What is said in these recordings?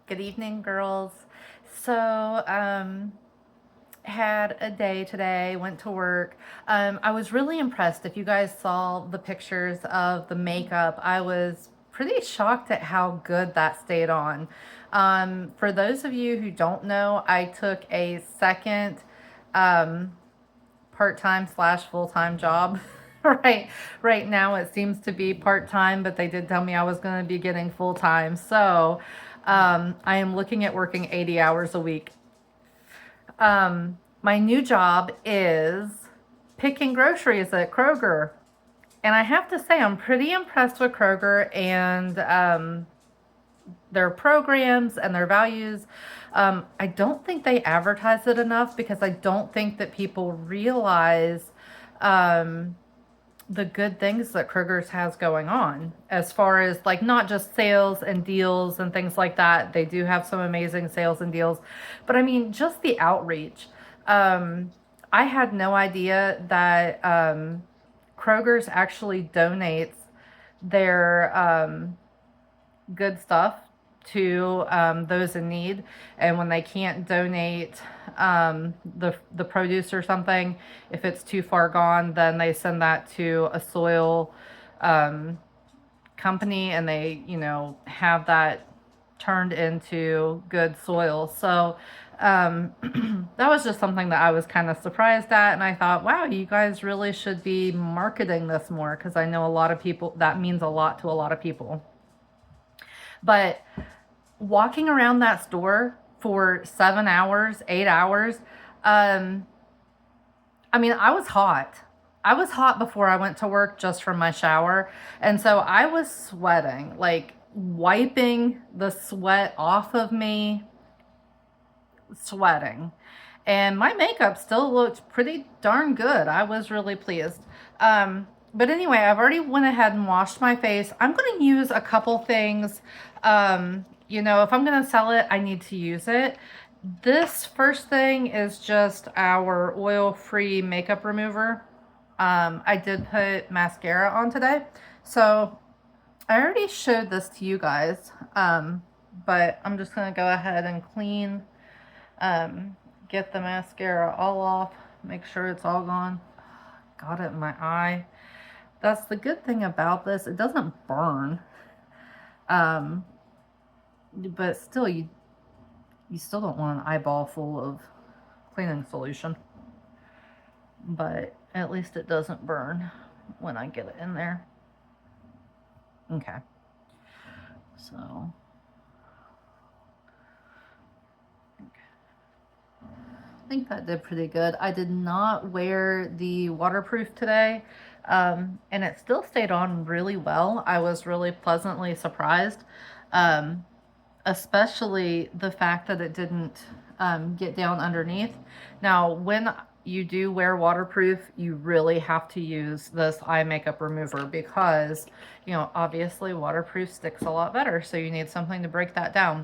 Good evening, girls. So, had a day today, went to work. I was really impressed. If you guys saw the pictures of the makeup, I was pretty shocked at how good that stayed on. For those of you who don't know, I took a second um, part-time slash full-time job. Right now it seems to be part-time, but they did tell me I was going to be getting full-time. So I am looking at working 80 hours a week. My new job is picking groceries at Kroger. And I have to say, I'm pretty impressed with Kroger and their programs and their values. I don't think they advertise it enough because I don't think that people realize the good things that Kroger's has going on as far as like not just sales and deals and things like that. They do have some amazing sales and deals, but I mean, just the outreach. I had no idea that Kroger's actually donates their good stuff to those in need, and when they can't donate the produce or something, if it's too far gone, then they send that to a soil company, and they have that turned into good soil. So that was just something that I was kind of surprised at, and I thought, wow, you guys really should be marketing this more, because I know a lot of people, that means a lot to a lot of people. But walking around that store for 7 hours, 8 hours, I mean, I was hot. I was hot before I went to work just from my shower. And so I was sweating, like wiping the sweat off of me, sweating. And my makeup still looked pretty darn good. I was really pleased. But anyway, I've already went ahead and washed my face. I'm going to use a couple things. If I'm going to sell it, I need to use it. This first thing is just our oil-free makeup remover. I did put mascara on today. So I already showed this to you guys. But I'm just going to go ahead and clean, get the mascara all off, make sure it's all gone. Got it in my eye. That's the good thing about this. It doesn't burn. But still, you still don't want an eyeball full of cleaning solution. But at least it doesn't burn when I get it in there. Okay. So. I think that did pretty good. I did not wear the waterproof today, and it still stayed on really well. I was really pleasantly surprised, especially the fact that it didn't get down underneath. Now, when you do wear waterproof, you really have to use this eye makeup remover because, obviously waterproof sticks a lot better, so you need something to break that down.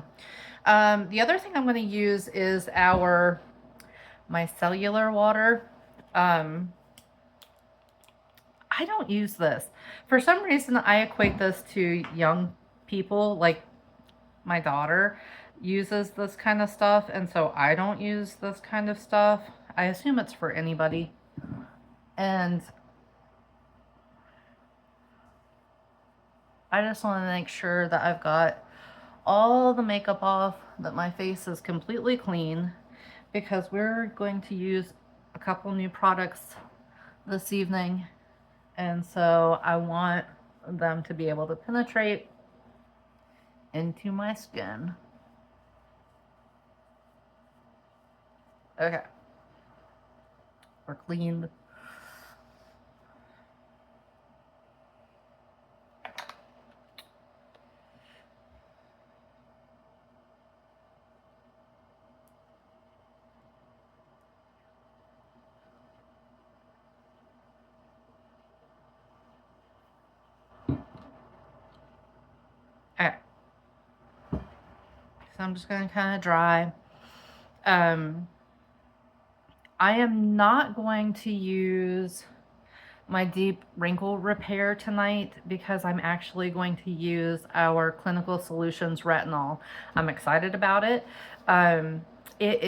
The other thing I'm going to use is my cellular water. I don't use this. For some reason, I equate this to young people, like my daughter uses this kind of stuff, and so I don't use this kind of stuff. I assume it's for anybody. And I just want to make sure that I've got all the makeup off, that my face is completely clean, because we're going to use a couple new products this evening, and so I want them to be able to penetrate into my skin. Okay. We're cleaned. Okay. So I'm just going to kind of dry. I am not going to use my deep wrinkle repair tonight because I'm actually going to use our Clinical Solutions retinol. I'm excited about it. It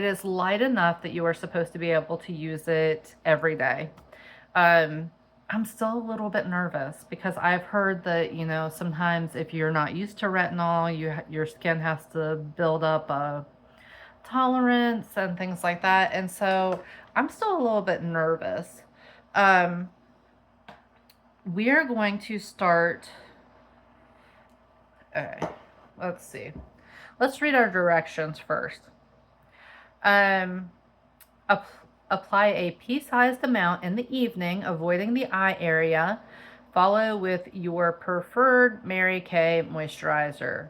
is light enough that you are supposed to be able to use it every day. I'm still a little bit nervous because I've heard that, you know, sometimes if you're not used to retinol, your skin has to build up a tolerance and things like that. And so I'm still a little bit nervous. We are going to start. Okay, let's see. Let's read our directions first. Apply a pea-sized amount in the evening, avoiding the eye area. Follow with your preferred Mary Kay moisturizer.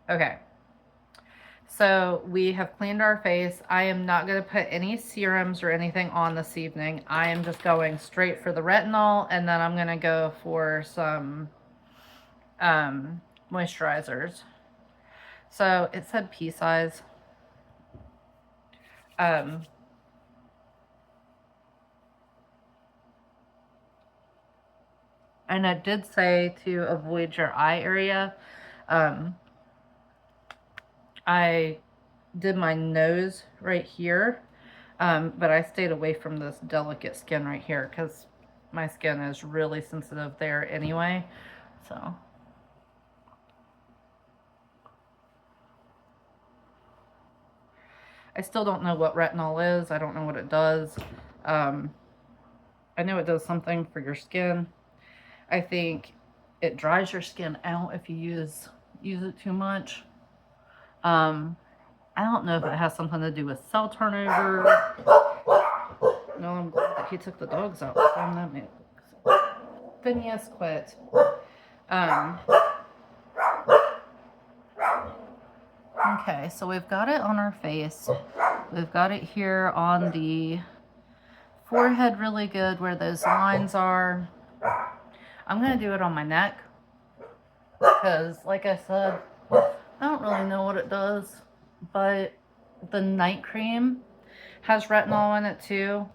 Okay. So we have cleaned our face. I am not going to put any serums or anything on this evening. I am just going straight for the retinol, and then I'm going to go for some moisturizers. So it said pea size. And it did say to avoid your eye area. I did my nose right here, but I stayed away from this delicate skin right here because my skin is really sensitive there anyway. So I still don't know what retinol is. I don't know what it does. I know it does something for your skin. I think it dries your skin out if you use it too much. I don't know if it has something to do with cell turnover. No, I'm glad that he took the dogs out. That made Phineas, quit. Okay, so we've got it on our face. We've got it here on the forehead really good where those lines are. I'm going to do it on my neck because, like I said, I don't really know what it does, but the night cream has retinol in it too.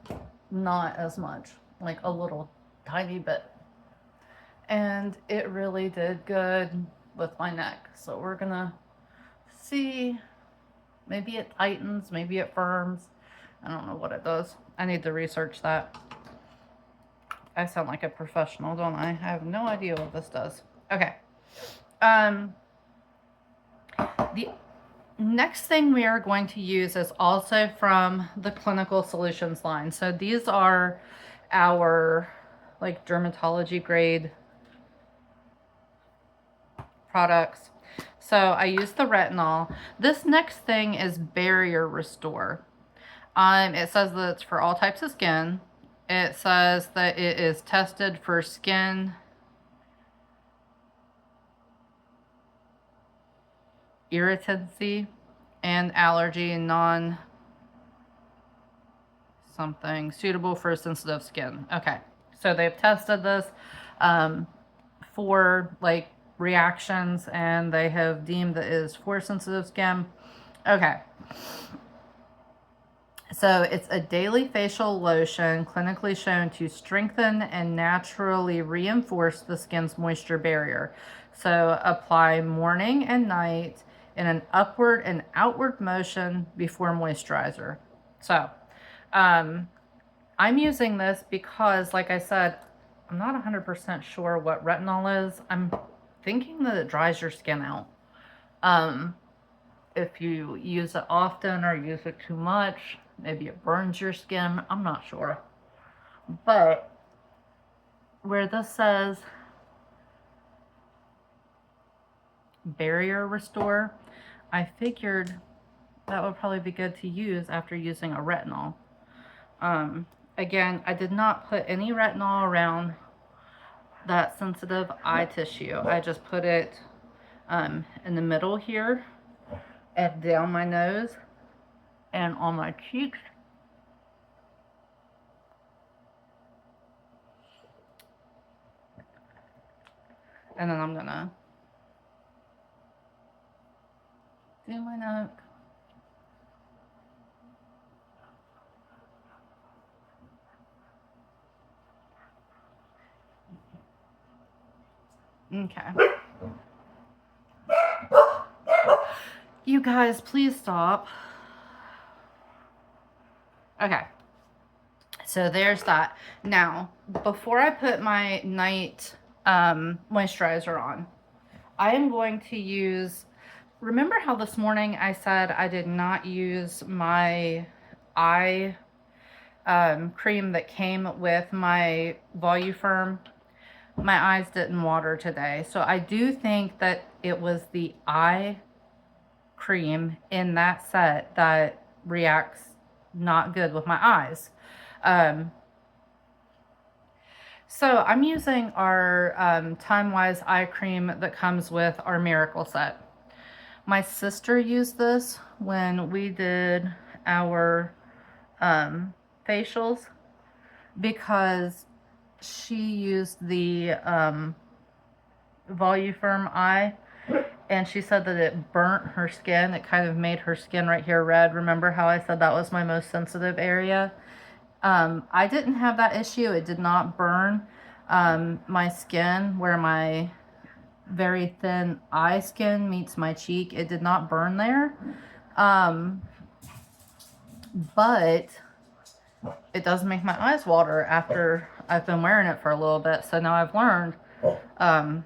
Not as much, like a little tiny bit. And it really did good with my neck. So we're going to see. Maybe it tightens, maybe it firms. I don't know what it does. I need to research that. I sound like a professional, don't I? I have no idea what this does. Okay. The next thing we are going to use is also from the Clinical Solutions line. So these are our like dermatology grade products. So I use the retinol. This next thing is Barrier Restore. It says that it's for all types of skin. It says that it is tested for skin irritancy and allergy non something suitable for sensitive skin. Okay, so they've tested this for like reactions and they have deemed that it is for sensitive skin. Okay. So it's a daily facial lotion clinically shown to strengthen and naturally reinforce the skin's moisture barrier. So apply morning and night in an upward and outward motion before moisturizer. So I'm using this because, like I said, I'm not 100% sure what retinol is. I'm thinking that it dries your skin out. If you use it often or use it too much, maybe it burns your skin. I'm not sure. But where this says Barrier Restore, I figured that would probably be good to use after using a retinol. Again, I did not put any retinol around that sensitive eye tissue. I just put it in the middle here and down my nose and on my cheeks. And then I'm gonna do my neck. Okay. You guys, please stop. Okay. So there's that. Now, before I put my night moisturizer on, I am going to use, remember how this morning I said I did not use my eye cream that came with my Voluform? My eyes didn't water today. So I do think that it was the eye cream in that set that reacts not good with my eyes. So I'm using our Time-Wise eye cream that comes with our Miracle set. My sister used this when we did our facials because she used the Voluform eye, and she said that it burnt her skin. It kind of made her skin right here red. Remember how I said that was my most sensitive area? I didn't have that issue. It did not burn my skin where my very thin eye skin meets my cheek. It did not burn there. But it does make my eyes water after I've been wearing it for a little bit. So now I've learned I'm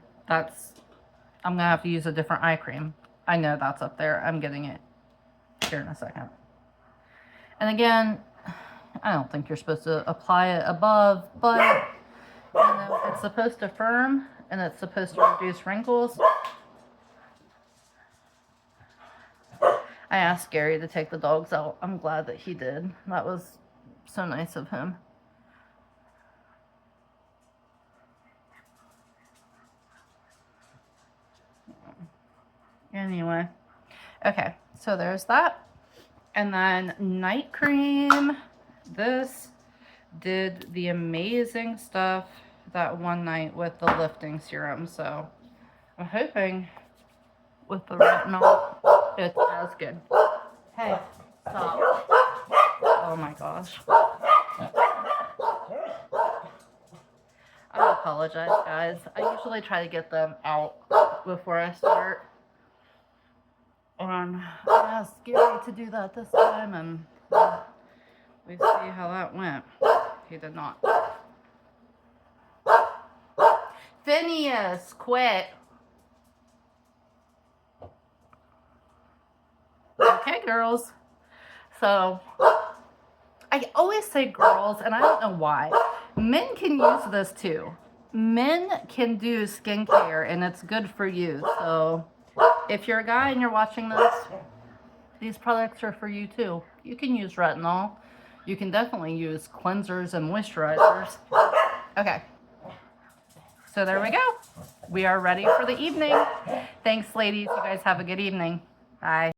going to have to use a different eye cream. I know that's up there. I'm getting it here in a second. And again, I don't think you're supposed to apply it above, but you know, it's supposed to firm and it's supposed to reduce wrinkles. I asked Gary to take the dogs out. I'm glad that he did. That was so nice of him. Anyway, okay, so there's that. And then night cream. This did the amazing stuff that one night with the lifting serum. So I'm hoping with the retinol it's as good. Hey, stop. Oh my gosh. I apologize, guys. I usually try to get them out before I start. I asked Gary to do that this time, and we see how that went. He did not. Phineas, quit. Okay, girls. So, I always say girls, and I don't know why. Men can use this too. Men can do skincare, and it's good for you. So, if you're a guy and you're watching this, these products are for you too. You can use retinol. You can definitely use cleansers and moisturizers. Okay. So there we go. We are ready for the evening. Thanks, ladies. You guys have a good evening. Bye.